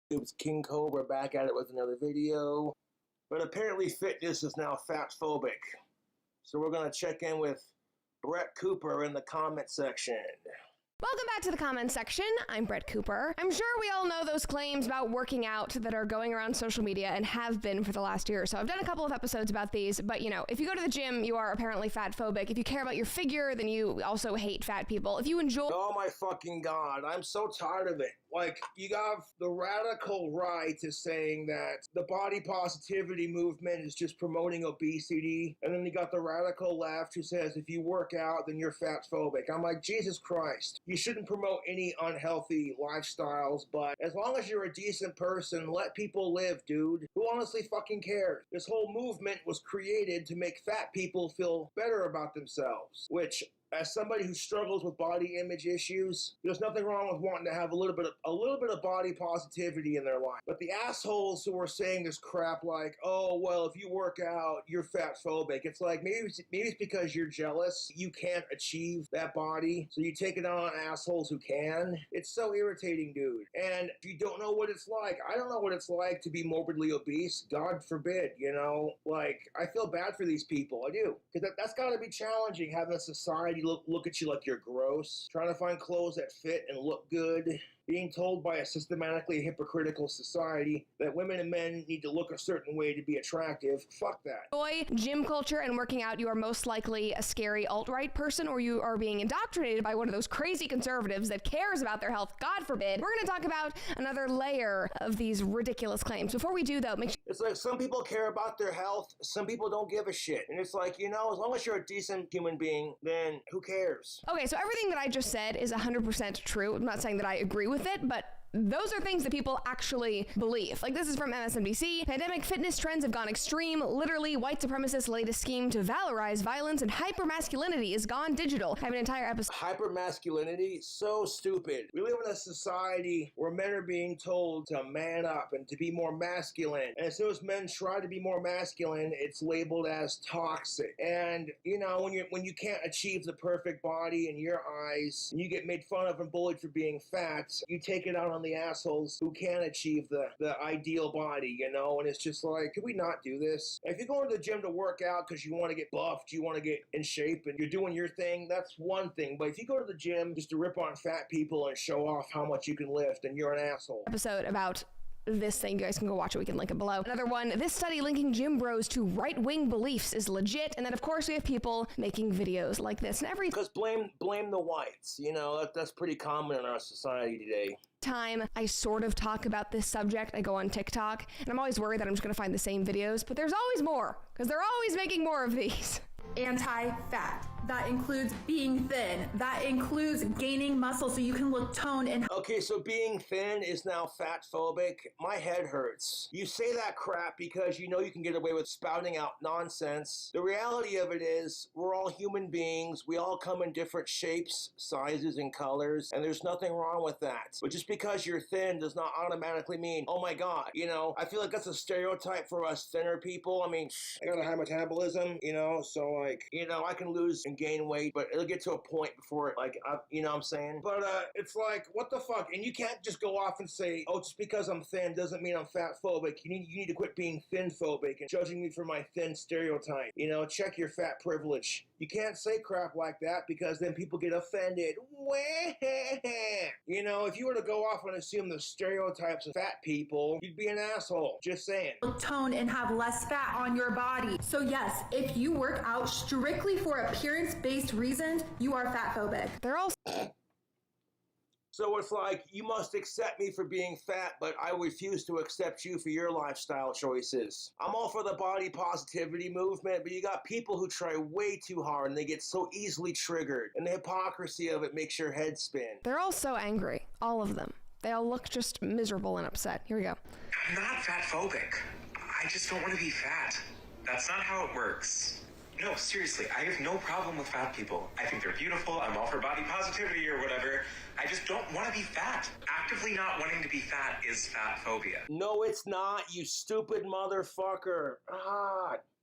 It's King Cobra back at it with another video. But apparently fitness is now fatphobic. So we're going to check in with Brett Cooper in the comment section. Welcome back to the comments section. I'm Brett Cooper. I'm sure we all know those claims about working out that are going around social media and have been for the last year or so. I've done a couple of episodes about these, but if you go to the gym, you are apparently fatphobic. If you care about your figure, then you also hate fat people. If you enjoy... Oh my fucking God, I'm so tired of it. Like, you got the radical right is saying that the body positivity movement is just promoting obesity, and then you got the radical left who says if you work out, then you're fatphobic. I'm like, Jesus Christ. You shouldn't promote any unhealthy lifestyles, but as long as you're a decent person, let people live, dude. Who honestly fucking cares? This whole movement was created to make fat people feel better about themselves, which... as somebody who struggles with body image issues, there's nothing wrong with wanting to have a little bit of body positivity in their life. But the assholes who are saying this crap like, oh, well, if you work out, you're fatphobic. It's like, maybe it's because you're jealous. You can't achieve that body, so you take it on assholes who can. It's so irritating, dude. And if you don't know what it's like, I don't know what it's like to be morbidly obese. God forbid, Like, I feel bad for these people. I do. Because that's got to be challenging, having a society look at you like you're gross, trying to find clothes that fit and look good, being told by a systematically hypocritical society that women and men need to look a certain way to be attractive. Fuck that. Enjoy gym culture and working out, you are most likely a scary alt-right person, or you are being indoctrinated by one of those crazy conservatives that cares about their health. God forbid. We're going to talk about another layer of these ridiculous claims. Before we do, though, make sure... It's like some people care about their health, some people don't give a shit. And it's like, as long as you're a decent human being, then who cares? Okay, so everything that I just said is 100% true. I'm not saying that I agree with it, but those are things that people actually believe. Like, this is from MSNBC. Pandemic fitness trends have gone extreme. Literally, white supremacists' latest scheme to valorize violence and hypermasculinity is gone digital. I have an entire episode. Hypermasculinity? So stupid. We live in a society where men are being told to man up and to be more masculine. And as soon as men try to be more masculine, it's labeled as toxic. And, when you can't achieve the perfect body in your eyes, and you get made fun of and bullied for being fat, you take it out on the assholes who can achieve the ideal body, and it's just like, could we not do this? If you're going to the gym to work out because you want to get buffed, you want to get in shape, and you're doing your thing, that's one thing. But if you go to the gym just to rip on fat people and show off how much you can lift, then you're an asshole. Episode about this thing, you guys can go watch it, we can link it below. Another one, this study linking gym bros to right-wing beliefs is legit. And then of course we have people making videos like this and every... Because blame the whites, that's pretty common in our society today. Time I sort of talk about this subject, I go on TikTok, and I'm always worried that I'm just going to find the same videos, but there's always more, because they're always making more of these. Anti-fat. That includes being thin. That includes gaining muscle so you can look toned and... Okay, so being thin is now fatphobic. My head hurts. You say that crap because you can get away with spouting out nonsense. The reality of it is, we're all human beings. We all come in different shapes, sizes, and colors, and there's nothing wrong with that. But just because you're thin does not automatically mean, oh my God, I feel like that's a stereotype for us thinner people. I mean, I got a high metabolism, so like, I can lose and gain weight, but it'll get to a point before it, like, what I'm saying? But it's like, what the fuck? And you can't just go off and say, oh, just because I'm thin doesn't mean I'm fatphobic. You need to quit being thin-phobic and judging me for my thin stereotype. Check your fat privilege. You can't say crap like that because then people get offended. If you were to go off and assume the stereotypes of fat people, you'd be an asshole. Just saying. Look toned and have less fat on your body. So yes, if you work out strictly for appearance-based reasons, you are fatphobic. They're all... So it's like, you must accept me for being fat, but I refuse to accept you for your lifestyle choices. I'm all for the body positivity movement, but you got people who try way too hard and they get so easily triggered. And the hypocrisy of it makes your head spin. They're all so angry. All of them. They all look just miserable and upset. Here we go. I'm not fatphobic. I just don't want to be fat. That's not how it works. No, seriously, I have no problem with fat people. I think they're beautiful. I'm all for body positivity or whatever. I just don't want to be fat. Actively not wanting to be fat is fat phobia. No, it's not, you stupid motherfucker.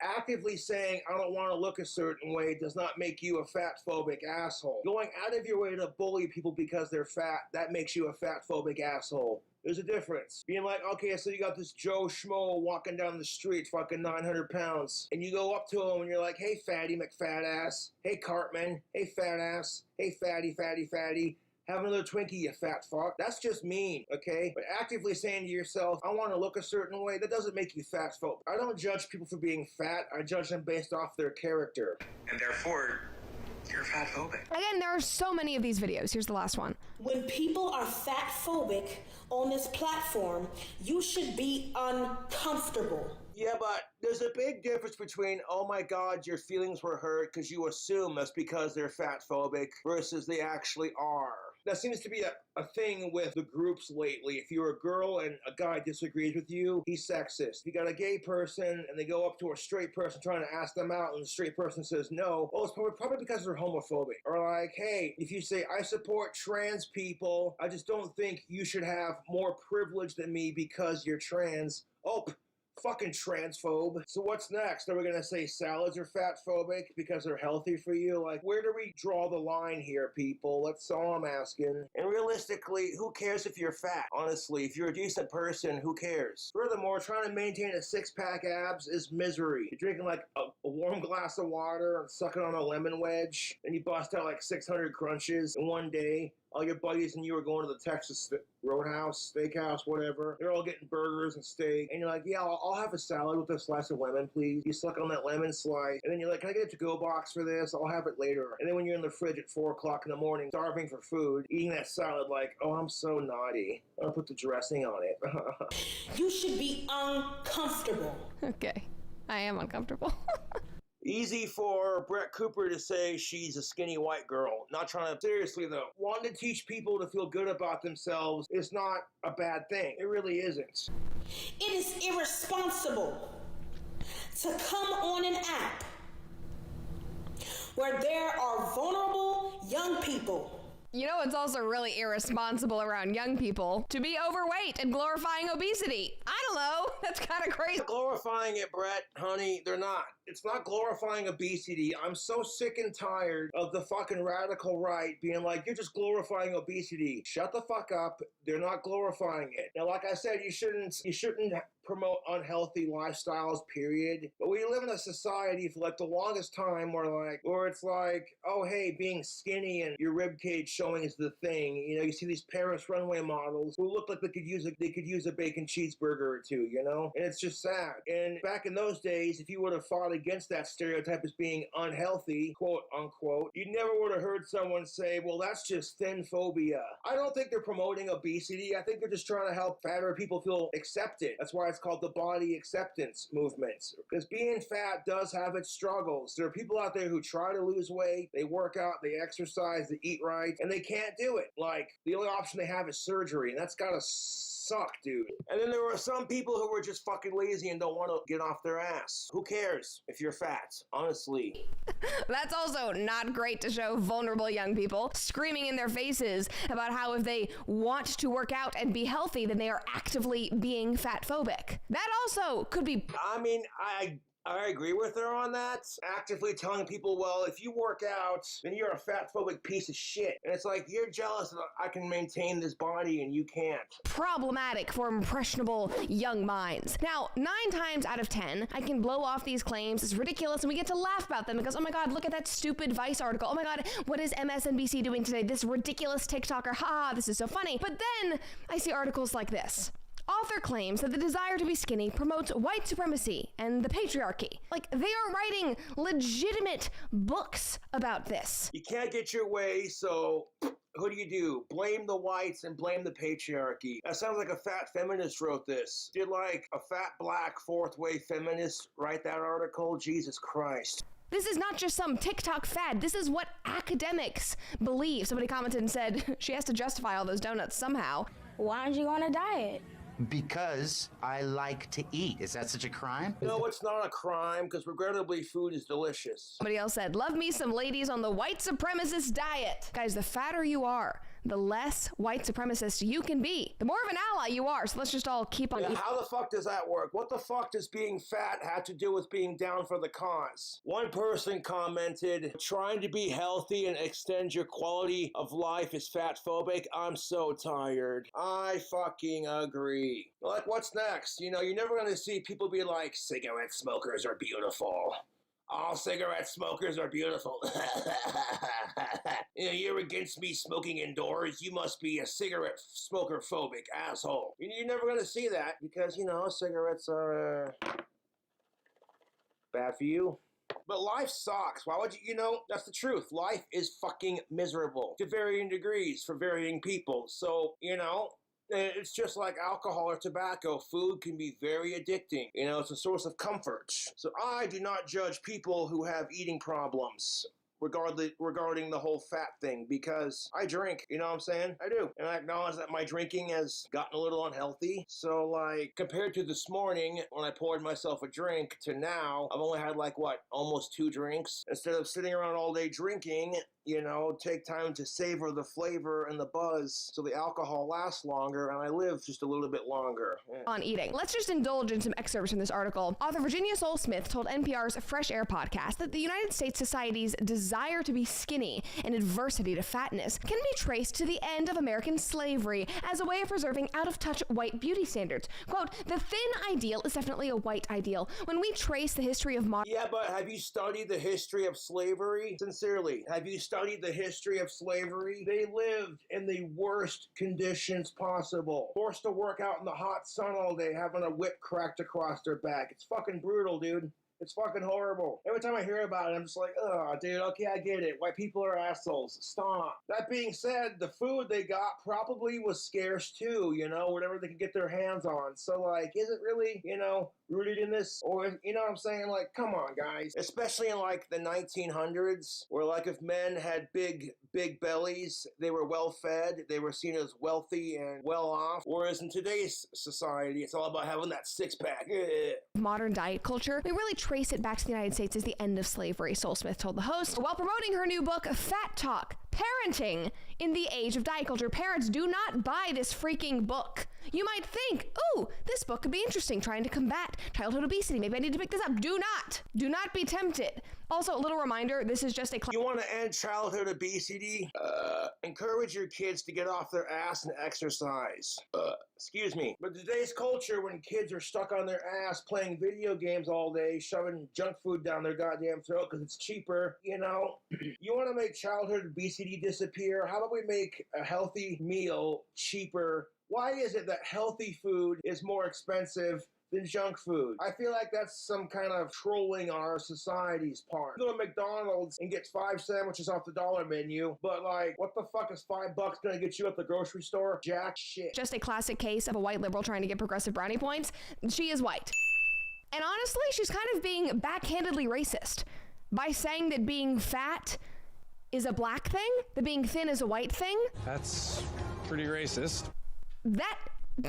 Actively saying, I don't want to look a certain way does not make you a fatphobic asshole. Going out of your way to bully people because they're fat, that makes you a fatphobic asshole. There's a difference. Being like, okay, so you got this Joe Schmo walking down the street, fucking 900 pounds, and you go up to him and you're like, hey, fatty McFat ass. Hey, Cartman. Hey, fat ass. Hey, fatty, fatty, fatty. Have another Twinkie, you fat fuck. That's just mean, okay? But actively saying to yourself, I want to look a certain way, that doesn't make you fat phobic. I don't judge people for being fat. I judge them based off their character. And therefore, you're fatphobic. Again, there are so many of these videos. Here's the last one. When people are fatphobic on this platform, you should be uncomfortable. Yeah, but there's a big difference between, oh my God, your feelings were hurt because you assume that's because they're fat phobic versus they actually are. That seems to be a thing with the groups lately. If you're a girl and a guy disagrees with you, he's sexist. If you got a gay person and they go up to a straight person trying to ask them out and the straight person says no, well, it's probably because they're homophobic. Or like, hey, if you say, I support trans people, I just don't think you should have more privilege than me because you're trans. Oh, fucking transphobe. So what's next? Are we going to say salads are fat phobic because they're healthy for you? Like, where do we draw the line here, people? That's all I'm asking. And realistically, who cares if you're fat? Honestly, if you're a decent person, who cares? Furthermore, trying to maintain a six-pack abs is misery. You're drinking like a warm glass of water and sucking on a lemon wedge, and you bust out like 600 crunches in one day. All your buddies and you are going to the Texas Roadhouse, Steakhouse, whatever. They're all getting burgers and steak. And you're like, yeah, I'll have a salad with a slice of lemon, please. You suck on that lemon slice. And then you're like, can I get a to-go box for this? I'll have it later. And then when you're in the fridge at 4 o'clock in the morning, starving for food, eating that salad like, oh, I'm so naughty. I'll put the dressing on it. You should be uncomfortable. Okay, I am uncomfortable. Easy for Brett Cooper to say she's a skinny white girl. Not trying to, seriously though, wanting to teach people to feel good about themselves is not a bad thing. It really isn't. It is irresponsible to come on an app where there are vulnerable young people. You know, it's also really irresponsible around young people to be overweight and glorifying obesity. I don't know. That's kind of crazy. Glorifying it, Brett, honey, they're not. It's not glorifying obesity. I'm so sick and tired of the fucking radical right being like, you're just glorifying obesity. Shut the fuck up. They're not glorifying it. Now, like I said, you shouldn't promote unhealthy lifestyles, period. But we live in a society for like the longest time where it's like, oh, hey, being skinny and your rib cage showing is the thing. You know, you see these Paris runway models who look like they could use a bacon cheeseburger or two, you know? And it's just sad. And back in those days, if you would have fought against that stereotype as being unhealthy, quote unquote, you never would have heard someone say, well, that's just thin phobia. I don't think they're promoting obesity. I think they're just trying to help fatter people feel accepted. That's why it's called the body acceptance movement. Because being fat does have its struggles. There are people out there who try to lose weight, they work out, they exercise, they eat right, and they can't do it. Like, the only option they have is surgery, and that's gotta suck, dude. And then there were some people who were just fucking lazy and don't want to get off their ass. Who cares if you're fat, honestly? That's also not great to show vulnerable young people screaming in their faces about how if they want to work out and be healthy, then they are actively being fat phobic. That also could be... I mean, I agree with her on that. Actively telling people, well, if you work out, then you're a fat phobic piece of shit. And it's like, you're jealous that I can maintain this body and you can't. Problematic for impressionable young minds. Now, 9 times out of 10, I can blow off these claims. It's ridiculous, and we get to laugh about them because, oh my God, look at that stupid Vice article. Oh my God, what is MSNBC doing today? This ridiculous TikToker. Ha, this is so funny. But then I see articles like this. Author claims that the desire to be skinny promotes white supremacy and the patriarchy. Like, they are writing legitimate books about this. You can't get your way, so who do? Blame the whites and blame the patriarchy. That sounds like a fat feminist wrote this. Did like a fat black fourth wave feminist write that article? Jesus Christ. This is not just some TikTok fad. This is what academics believe. Somebody commented and said she has to justify all those donuts somehow. Why aren't you on a diet? Because I like to eat. Is that such a crime? No, it's not a crime, because regrettably, food is delicious. Somebody else said, love me some ladies on the white supremacist diet. Guys, the fatter you are, the less white supremacist you can be. The more of an ally you are, so let's just all keep on... Yeah, how the fuck does that work? What the fuck does being fat have to do with being down for the cause? One person commented, trying to be healthy and extend your quality of life is fatphobic. I'm so tired. I fucking agree. Like, what's next? You know, you're never gonna see people be like, cigarette smokers are beautiful. All cigarette smokers are beautiful. You know, you're against me smoking indoors. You must be a cigarette smoker phobic asshole. You're never going to see that because, you know, cigarettes are bad for you. But life sucks. Why would you know, that's the truth. Life is fucking miserable to varying degrees for varying people. So, you know, it's just like alcohol or tobacco. Food can be very addicting. You know, it's a source of comfort. So I do not judge people who have eating problems regarding the whole fat thing, because I drink, you know what I'm saying? I do. And I acknowledge that my drinking has gotten a little unhealthy. So, like, compared to this morning when I poured myself a drink to now, I've only had, like, what, almost 2 drinks? Instead of sitting around all day drinking, you know, take time to savor the flavor and the buzz so the alcohol lasts longer and I live just a little bit longer. Yeah. On eating. Let's just indulge in some excerpts from this article. Author Virginia Soul-Smith told NPR's Fresh Air podcast that the United States society's desire to be skinny and adversity to fatness can be traced to the end of American slavery as a way of preserving out-of-touch white beauty standards. Quote, the thin ideal is definitely a white ideal. When we trace the history of modern... Yeah, but have you studied the history of slavery? Sincerely, have you studied the history of slavery? They lived in the worst conditions possible. Forced to work out in the hot sun all day, having a whip cracked across their back. It's fucking brutal, dude. It's fucking horrible. Every time I hear about it, I'm just like, oh, dude, okay, I get it. White people are assholes. Stop. That being said, the food they got probably was scarce too, you know, whatever they could get their hands on. So, like, is it really, you know, rooted in this? Or, you know what I'm saying? Like, come on, guys. Especially in, like, the 1900s, where, like, if men had big bellies, they were well-fed, they were seen as wealthy and well-off. Whereas in today's society, it's all about having that six-pack. Modern diet culture, we really trace it back to the United States as the end of slavery, Soul-Smith told the host, while promoting her new book, Fat Talk, Parenting in the Age of Diet Culture. Parents, do not buy this freaking book. You might think, ooh, this book could be interesting, trying to combat childhood obesity. Maybe I need to pick this up. Do not be tempted. Also, a little reminder, this is just a... You want to end childhood obesity? Encourage your kids to get off their ass and exercise. Excuse me. But today's culture, when kids are stuck on their ass playing video games all day, shoving junk food down their goddamn throat because it's cheaper, you know, you want to make childhood obesity disappear? How about we make a healthy meal cheaper? Why is it that healthy food is more expensive than junk food? I feel like that's some kind of trolling on our society's part. Go to McDonald's and get 5 sandwiches off the dollar menu, but like, what the fuck is $5 gonna get you at the grocery store? Jack shit. Just a classic case of a white liberal trying to get progressive brownie points. She is white. And honestly, she's kind of being backhandedly racist by saying that being fat is a black thing, that being thin is a white thing. That's pretty racist.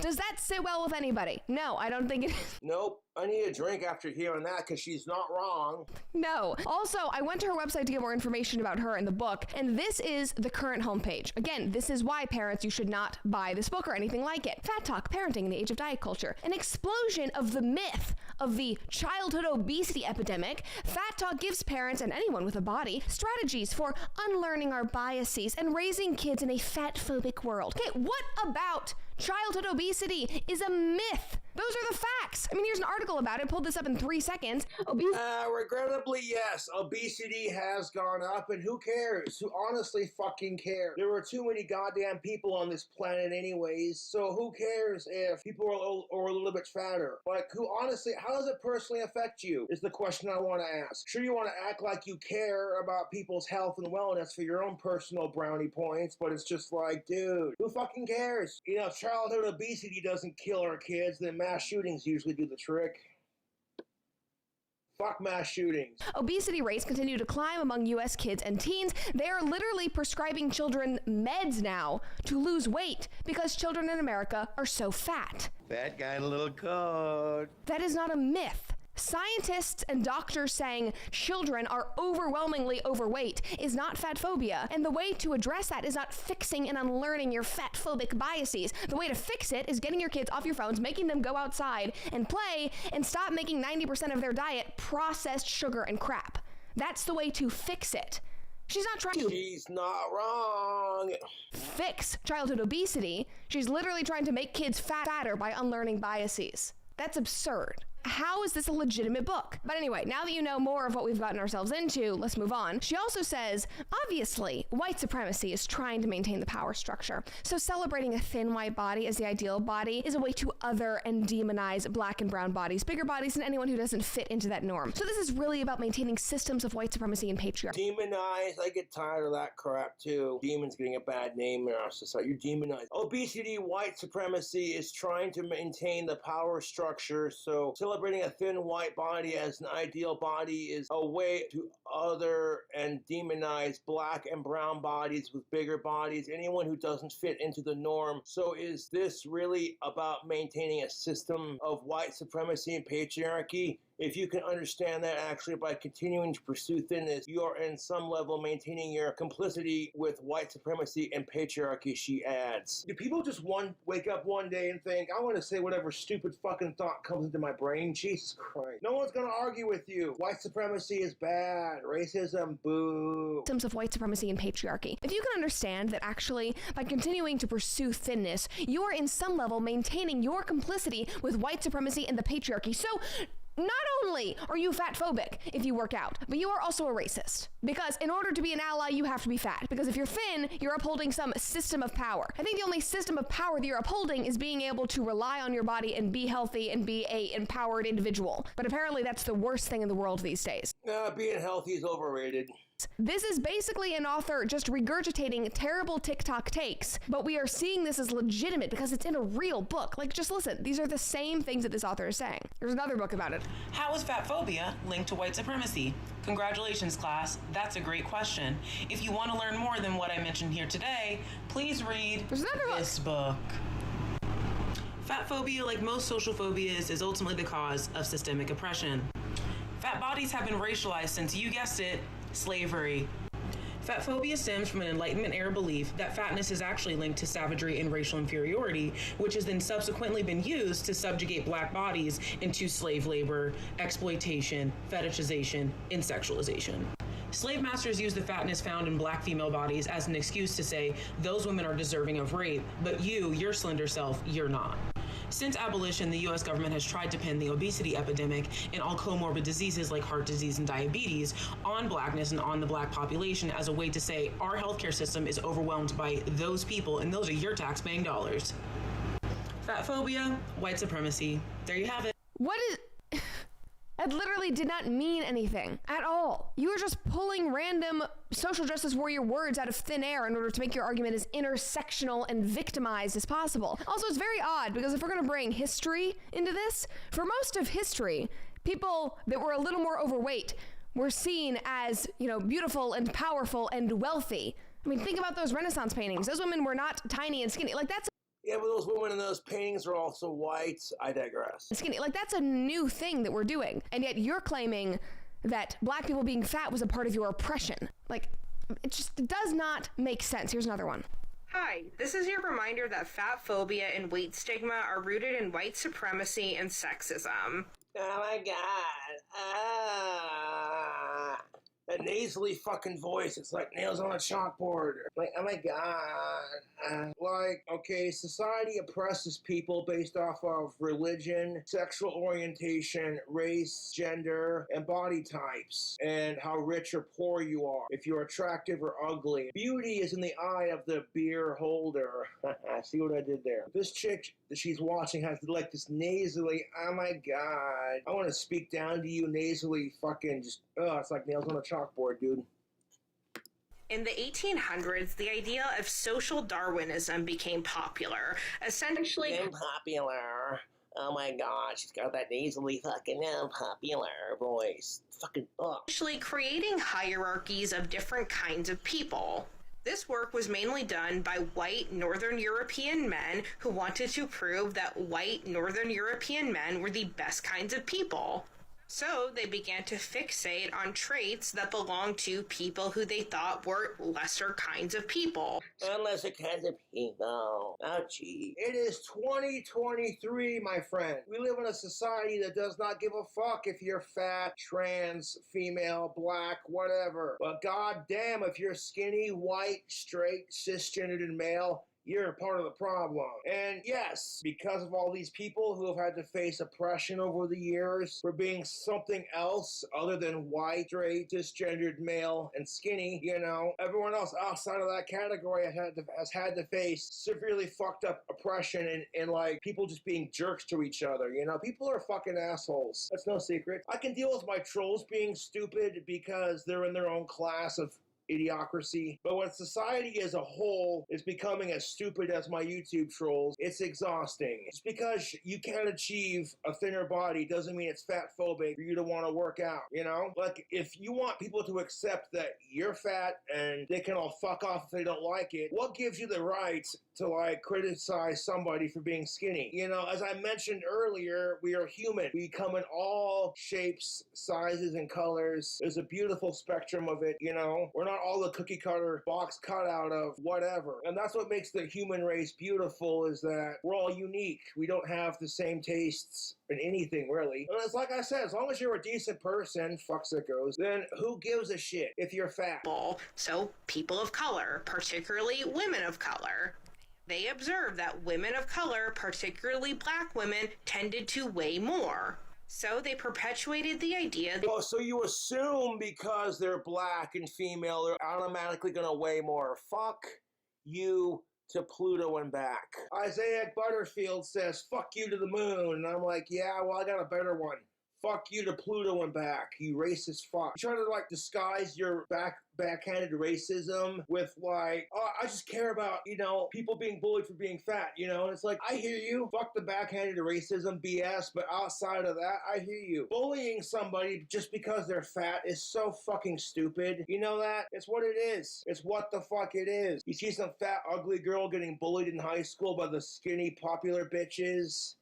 Does that sit well with anybody? No, I don't think it is. Nope. I need a drink after hearing that because she's not wrong. No. Also, I went to her website to get more information about her and the book, and this is the current homepage. Again, this is why, parents, you should not buy this book or anything like it. Fat Talk, Parenting in the Age of Diet Culture. An explosion of the myth of the childhood obesity epidemic. Fat Talk gives parents and anyone with a body strategies for unlearning our biases and raising kids in a fat-phobic world. Okay, what about childhood obesity is a myth? Those are the facts. I mean, here's an article about it. Pulled this up in 3 seconds. Regrettably, yes. Obesity has gone up, and who cares? Who honestly fucking cares? There are too many goddamn people on this planet anyways, so who cares if people are a little bit fatter? Like, who honestly, how does it personally affect you is the question I want to ask. Sure, you want to act like you care about people's health and wellness for your own personal brownie points, but it's just like, dude, who fucking cares? You know, if childhood obesity doesn't kill our kids, then mass shootings usually do the trick. Fuck mass shootings. Obesity rates continue to climb among U.S. kids and teens. They are literally prescribing children meds now to lose weight because children in America are so fat. Fat guy in a little coat. That is not a myth. Scientists and doctors saying children are overwhelmingly overweight is not fat phobia, and the way to address that is not fixing and unlearning your fat phobic biases. The way to fix it is getting your kids off your phones, making them go outside and play, and stop making 90% of their diet processed sugar and crap. That's the way to fix it. She's not trying to fix childhood obesity. She's literally trying to make kids fatter by unlearning biases. That's absurd. How is this a legitimate book? But anyway, now that you know more of what we've gotten ourselves into, let's move on. She also says, obviously, white supremacy is trying to maintain the power structure. So celebrating a thin white body as the ideal body is a way to other and demonize black and brown bodies, bigger bodies, and anyone who doesn't fit into that norm. So this is really about maintaining systems of white supremacy and patriarchy. Demonize, I get tired of that crap too. Demons getting a bad name in our society. You're demonized. Obesity, white supremacy is trying to maintain the power structure, so celebrating a thin white body as an ideal body is a way to other and demonize black and brown bodies with bigger bodies, anyone who doesn't fit into the norm. So is this really about maintaining a system of white supremacy and patriarchy? If you can understand that actually by continuing to pursue thinness, you are in some level maintaining your complicity with white supremacy and patriarchy, she adds. Do people just wake up one day and think, I want to say whatever stupid fucking thought comes into my brain? Jesus Christ. No one's going to argue with you. White supremacy is bad. Racism, boo. Systems of white supremacy and patriarchy. If you can understand that actually by continuing to pursue thinness, you are in some level maintaining your complicity with white supremacy and the patriarchy. So not only are you fat phobic if you work out, but you are also a racist. Because in order to be an ally, you have to be fat. Because if you're thin, you're upholding some system of power. I think the only system of power that you're upholding is being able to rely on your body and be healthy and be a empowered individual. But apparently that's the worst thing in the world these days. Being healthy is overrated. This is basically an author just regurgitating terrible TikTok takes, but we are seeing this as legitimate because it's in a real book. Like, just listen, these are the same things that this author is saying. There's another book about it. How is fat phobia linked to white supremacy? Congratulations, class. That's a great question. If you want to learn more than what I mentioned here today, please read this book. Fat phobia, like most social phobias, is ultimately the cause of systemic oppression. Fat bodies have been racialized since, you guessed it, slavery. Fat phobia stems from an Enlightenment era belief that fatness is actually linked to savagery and racial inferiority, which has then subsequently been used to subjugate black bodies into slave labor, exploitation, fetishization, and sexualization. Slave masters use the fatness found in black female bodies as an excuse to say those women are deserving of rape, but you, your slender self, you're not. Since abolition, the U.S. government has tried to pin the obesity epidemic and all comorbid diseases like heart disease and diabetes on blackness and on the black population as a way to say our healthcare system is overwhelmed by those people, and those are your tax-paying dollars. Fat phobia, white supremacy. There you have it. What is... That literally did not mean anything at all. You were just pulling random social justice warrior words out of thin air in order to make your argument as intersectional and victimized as possible. Also, it's very odd because if we're going to bring history into this, for most of history, people that were a little more overweight were seen as, beautiful and powerful and wealthy. I mean, think about those Renaissance paintings. Those women were not tiny and skinny. That's yeah, but those women in those paintings are also white. I digress. Skinny. That's a new thing that we're doing. And yet you're claiming that black people being fat was a part of your oppression. It just does not make sense. Here's another one. Hi, this is your reminder that fat phobia and weight stigma are rooted in white supremacy and sexism. Oh my god. That nasally fucking voice, it's like nails on a chalkboard. Oh my god. Okay, society oppresses people based off of religion, sexual orientation, race, gender, and body types, and how rich or poor you are, if you're attractive or ugly. Beauty is in the eye of the beer holder. See what I did there? This chick that she's watching has this nasally, oh my god. I want to speak down to you nasally fucking just, it's like nails on a chalkboard, dude. In the 1800s, the idea of social Darwinism became popular. Essentially, popular. Oh my god, she's got that nasally fucking popular voice. Fucking actually creating hierarchies of different kinds of people. This work was mainly done by white Northern European men who wanted to prove that white Northern European men were the best kinds of people. So they began to fixate on traits that belonged to people who they thought were lesser kinds of people. Lesser kinds of people. Oh, gee. It is 2023, my friend. We live in a society that does not give a fuck if you're fat, trans, female, black, whatever. But goddamn, if you're skinny, white, straight, cisgendered, and male, you're part of the problem. And yes, because of all these people who have had to face oppression over the years for being something else other than white, straight, cisgendered, male, and skinny, you know, everyone else outside of that category has had to face severely fucked up oppression and like people just being jerks to each other, you know? People are fucking assholes. That's no secret. I can deal with my trolls being stupid because they're in their own class of idiocracy. But when society as a whole is becoming as stupid as my YouTube trolls, it's exhausting. Just because you can't achieve a thinner body doesn't mean it's fat phobic for you to want to work out, you know? Like, if you want people to accept that you're fat and they can all fuck off if they don't like it, what gives you the right to, like, criticize somebody for being skinny? You know, as I mentioned earlier, we are human. We come in all shapes, sizes, and colors. There's a beautiful spectrum of it, you know? We're not all the cookie cutter box cut out of whatever. And that's what makes the human race beautiful, is that we're all unique. We don't have the same tastes in anything, really. And it's like I said, as long as you're a decent person, fuck sickos, then who gives a shit if you're fat? So people of color, particularly women of color, they observed that women of color, particularly black women, tended to weigh more. So they perpetuated the idea that... Oh, so you assume because they're black and female, they're automatically going to weigh more. Fuck you to Pluto and back. Isaiah Butterfield says, fuck you to the moon. And I'm like, yeah, well, I got a better one. Fuck you to Pluto and back, you racist fuck. You try to, like, disguise your backhanded racism with, like, oh, I just care about, you know, people being bullied for being fat, you know? And it's like, I hear you. Fuck the backhanded racism BS, but outside of that, I hear you. Bullying somebody just because they're fat is so fucking stupid. You know that? It's what it is. It's what the fuck it is. You see some fat, ugly girl getting bullied in high school by the skinny, popular bitches.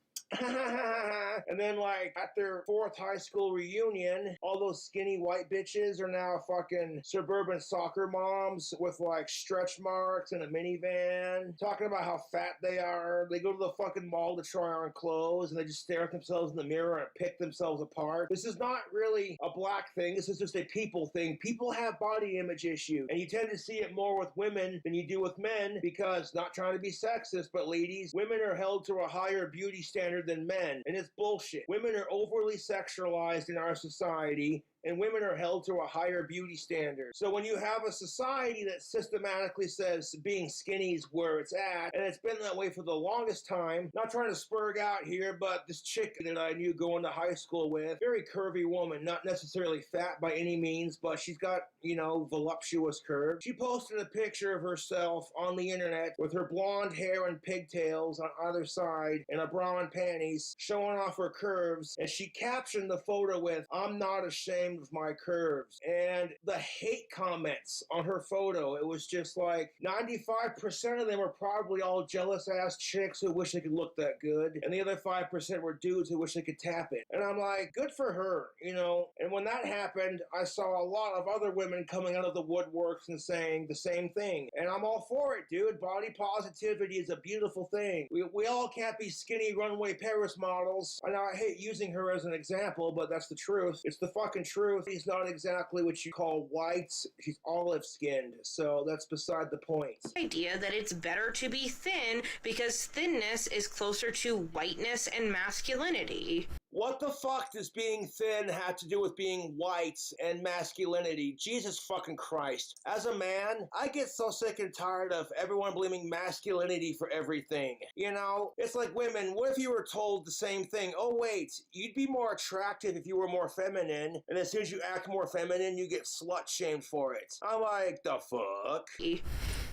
And then, like, at their 4th high school reunion, all those skinny white bitches are now fucking suburban soccer moms with, like, stretch marks and a minivan, talking about how fat they are. They go to the fucking mall to try on clothes, and they just stare at themselves in the mirror and pick themselves apart. This is not really a black thing. This is just a people thing. People have body image issues, and you tend to see it more with women than you do with men because, not trying to be sexist, but ladies, women are held to a higher beauty standard than men, and it's bullshit. Women are overly sexualized in our society, and women are held to a higher beauty standard. So when you have a society that systematically says being skinny is where it's at, and it's been that way for the longest time, not trying to spurg out here, but this chick that I knew going to high school with, very curvy woman, not necessarily fat by any means, but she's got, you know, voluptuous curves. She posted a picture of herself on the internet with her blonde hair and pigtails on either side and a bra and panties showing off her curves, and she captioned the photo with, "I'm not ashamed of my curves." And the hate comments on her photo, it was just like 95% of them were probably all jealous ass chicks who wish they could look that good, and the other 5% were dudes who wish they could tap it. And I'm like, good for her, you know. And when that happened, I saw a lot of other women coming out of the woodworks and saying the same thing, and I'm all for it, dude. Body positivity is a beautiful thing. We all can't be skinny runway Paris models. I know I hate using her as an example, but that's the truth. It's the fucking truth. She's not exactly what you call white. She's olive-skinned, so that's beside the point. The idea that it's better to be thin because thinness is closer to whiteness and masculinity. What the fuck does being thin have to do with being white and masculinity? Jesus fucking Christ. As a man, I get so sick and tired of everyone blaming masculinity for everything. You know? It's like women, what if you were told the same thing? Oh wait, you'd be more attractive if you were more feminine, and as soon as you act more feminine, you get slut-shamed for it. I'm like, the fuck?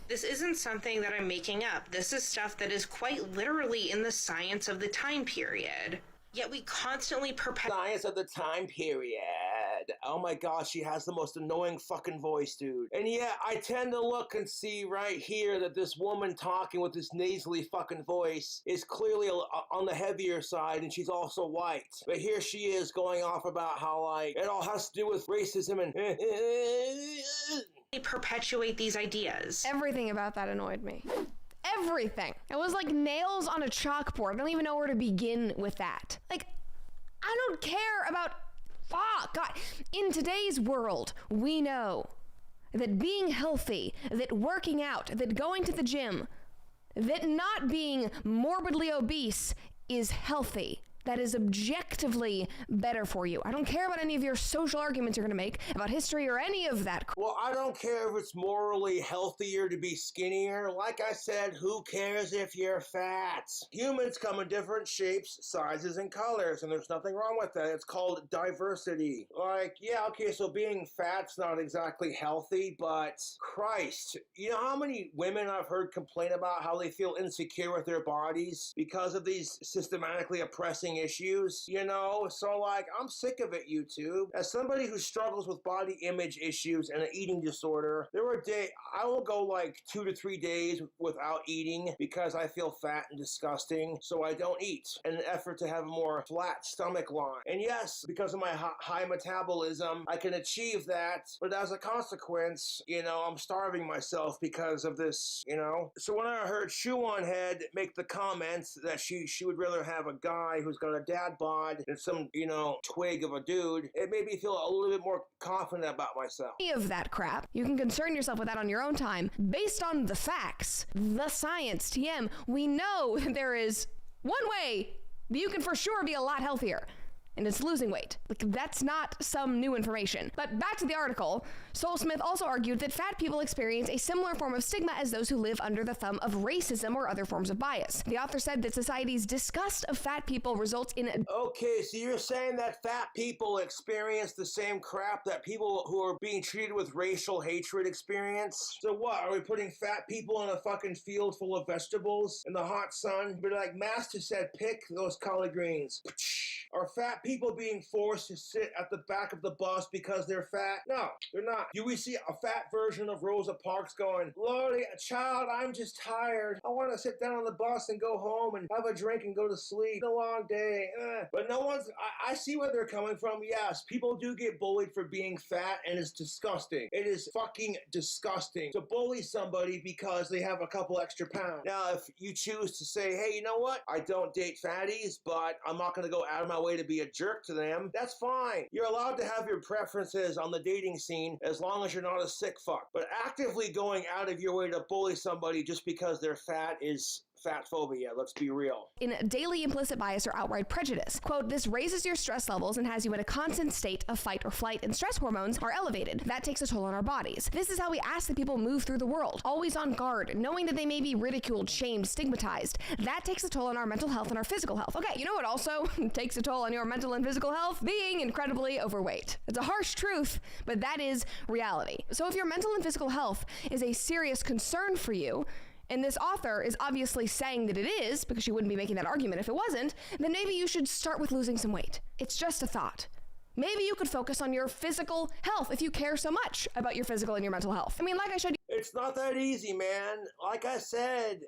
This isn't something that I'm making up. This is stuff that is quite literally in the science of the time period. Yet we constantly perpetuate science of the time period. head. Oh my gosh, she has the most annoying fucking voice, dude. And yeah, I tend to look and see right here that this woman talking with this nasally fucking voice is clearly on the heavier side, and she's also white. But here she is going off about how, like, it all has to do with racism and... They perpetuate these ideas. Everything about that annoyed me. Everything. It was like nails on a chalkboard. I don't even know where to begin with that. Like, I don't care about... Fuck, God. In today's world, we know that being healthy, that working out, that going to the gym, that not being morbidly obese is healthy. That is objectively better for you. I don't care about any of your social arguments you're going to make about history or any of that. Well, I don't care if it's morally healthier to be skinnier. Like I said, who cares if you're fat? Humans come in different shapes, sizes, and colors, and there's nothing wrong with that. It's called diversity. Like, yeah, okay, so being fat's not exactly healthy, but Christ, you know how many women I've heard complain about how they feel insecure with their bodies because of these systematically oppressing issues, you know? So, like, I'm sick of it, YouTube. As somebody who struggles with body image issues and an eating disorder, there were days, I will go like 2 to 3 days without eating because I feel fat and disgusting, so I don't eat in an effort to have a more flat stomach line. And yes, because of my high metabolism, I can achieve that, but as a consequence, you know, I'm starving myself because of this, you know? So when I heard Shoe on Head make the comments that she would rather have a guy who's got a dad bod than some, you know, twig of a dude, it made me feel a little bit more confident about myself. Any of that crap, you can concern yourself with that on your own time. Based on the facts, the science, TM, we know there is one way that you can for sure be a lot healthier. And it's losing weight. Like, that's not some new information. But back to the article, Sol Smith also argued that fat people experience a similar form of stigma as those who live under the thumb of racism or other forms of bias. The author said that society's disgust of fat people results in... Okay, so you're saying that fat people experience the same crap that people who are being treated with racial hatred experience? So what, are we putting fat people in a fucking field full of vegetables in the hot sun? But like Master said, pick those collard greens. Are fat people being forced to sit at the back of the bus because they're fat? No, they're not. Do we see a fat version of Rosa Parks going, Lordy, child, I'm just tired. I want to sit down on the bus and go home and have a drink and go to sleep. It's a long day. But no one's, I see where they're coming from. Yes, people do get bullied for being fat, and it's disgusting. It is fucking disgusting to bully somebody because they have a couple extra pounds. Now, if you choose to say, hey, you know what? I don't date fatties, but I'm not going to go out of my way to be a jerk to them, that's fine. You're allowed to have your preferences on the dating scene as long as you're not a sick fuck. But actively going out of your way to bully somebody just because they're fat is fatphobia, let's be real. In daily implicit bias or outright prejudice. Quote, this raises your stress levels and has you in a constant state of fight or flight, and stress hormones are elevated. That takes a toll on our bodies. This is how we ask that people move through the world, always on guard, knowing that they may be ridiculed, shamed, stigmatized. That takes a toll on our mental health and our physical health. Okay, you know what also takes a toll on your mental and physical health? Being incredibly overweight. It's a harsh truth, but that is reality. So if your mental and physical health is a serious concern for you, and this author is obviously saying that it is, because she wouldn't be making that argument if it wasn't, then maybe you should start with losing some weight. It's just a thought. Maybe you could focus on your physical health if you care so much about your physical and your mental health. I mean, like I showed you. It's not that easy, man. Like I said,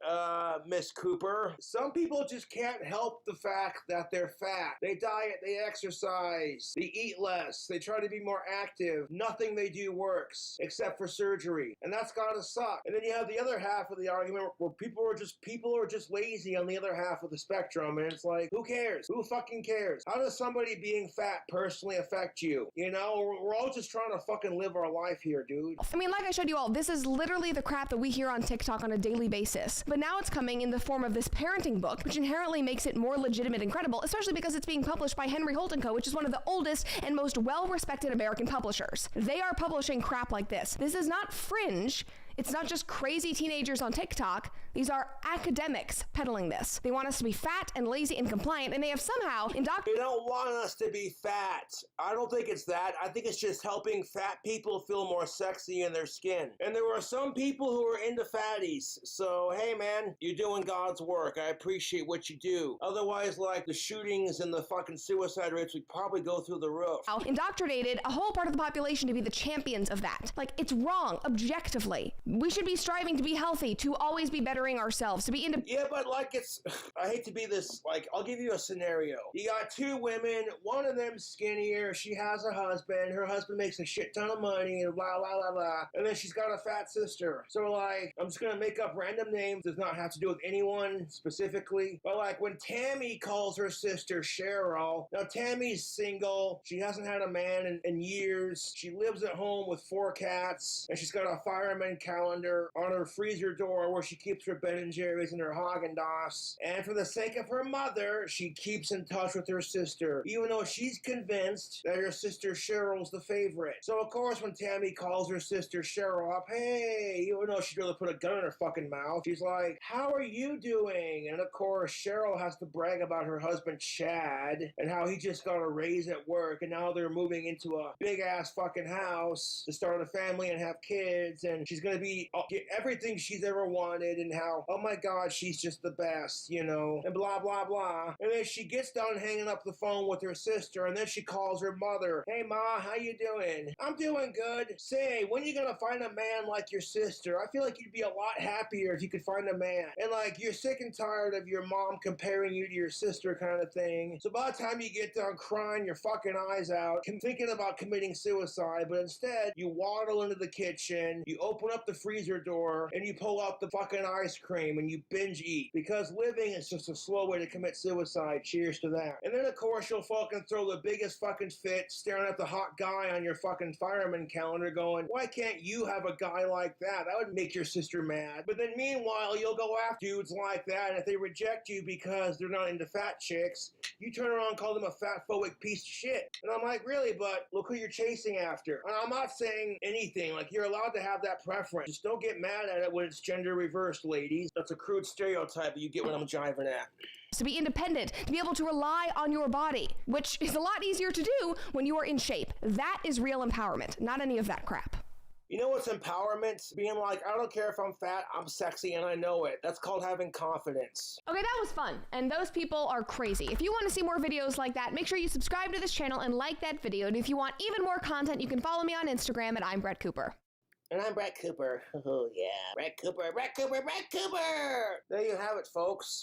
Miss Cooper, some people just can't help the fact that they're fat. They diet, they exercise, they eat less, they try to be more active. Nothing they do works except for surgery. And that's gotta suck. And then you have the other half of the argument where people are just lazy on the other half of the spectrum. And it's like, who cares? Who fucking cares? How does somebody being fat personally affect you? You know, we're all just trying to fucking live our life here, dude. I mean, like I showed you all, this is literally the crap that we hear on TikTok on a daily basis. But now it's coming in the form of this parenting book, which inherently makes it more legitimate and credible, especially because it's being published by Henry Holt & Co., which is one of the oldest and most well-respected American publishers. They are publishing crap like this. This is not fringe. It's not just crazy teenagers on TikTok. These are academics peddling this. They want us to be fat and lazy and compliant, and they have somehow indoctrinated. They don't want us to be fat. I don't think it's that. I think it's just helping fat people feel more sexy in their skin. And there are some people who are into fatties. So, hey man, you're doing God's work. I appreciate what you do. Otherwise, like, the shootings and the fucking suicide rates would probably go through the roof. Indoctrinated a whole part of the population to be the champions of that. Like, it's wrong, objectively. We should be striving to be healthy, to always be bettering ourselves, to be into... Yeah, but like it's... I hate to be this, like, I'll give you a scenario. You got two women, one of them skinnier, she has a husband, her husband makes a shit ton of money, and blah, blah, blah, blah. And then she's got a fat sister. So, like, I'm just gonna make up random names, does not have to do with anyone specifically. But, like, when Tammy calls her sister Cheryl, now Tammy's single, she hasn't had a man in years, she lives at home with 4 cats, and she's got a fireman calendar on her freezer door where she keeps her Ben & Jerry's and her Haagen-Dazs. And for the sake of her mother, she keeps in touch with her sister, even though she's convinced that her sister Cheryl's the favorite. So of course when Tammy calls her sister Cheryl up, hey, even though she'd really put a gun in her fucking mouth, she's like, how are you doing? And of course Cheryl has to brag about her husband Chad and how he just got a raise at work and now they're moving into a big ass fucking house to start a family and have kids, and she's gonna get everything she's ever wanted, and how, oh my god, she's just the best, you know, and blah blah blah. And then she gets done hanging up the phone with her sister, and then she calls her mother, hey ma, how you doing? I'm doing good. Say, when you gonna find a man like your sister? I feel like you'd be a lot happier if you could find a man. And like, you're sick and tired of your mom comparing you to your sister kind of thing. So by the time you get done crying your fucking eyes out, thinking about committing suicide, but instead you waddle into the kitchen, you open up the freezer door, and you pull out the fucking ice cream and you binge eat. Because living is just a slow way to commit suicide. Cheers to that. And then of course you'll fucking throw the biggest fucking fit staring at the hot guy on your fucking fireman calendar going, why can't you have a guy like that? That would make your sister mad. But then meanwhile you'll go after dudes like that, and if they reject you because they're not into fat chicks, you turn around and call them a fatphobic piece of shit. And I'm like, really? But look who you're chasing after. And I'm not saying anything. Like, you're allowed to have that preference. Just don't get mad at it when it's gender reversed, ladies. That's a crude stereotype, but you get what I'm jiving at. To be independent, to be able to rely on your body, which is a lot easier to do when you are in shape. That is real empowerment, not any of that crap. You know what's empowerment? Being like, I don't care if I'm fat, I'm sexy, and I know it. That's called having confidence. Okay, that was fun, and those people are crazy. If you want to see more videos like that, make sure you subscribe to this channel and like that video. And if you want even more content, you can follow me on Instagram at I'm Brett Cooper. And I'm Brett Cooper. Oh yeah, Brett Cooper, Brett Cooper, Brett Cooper! There you have it, folks.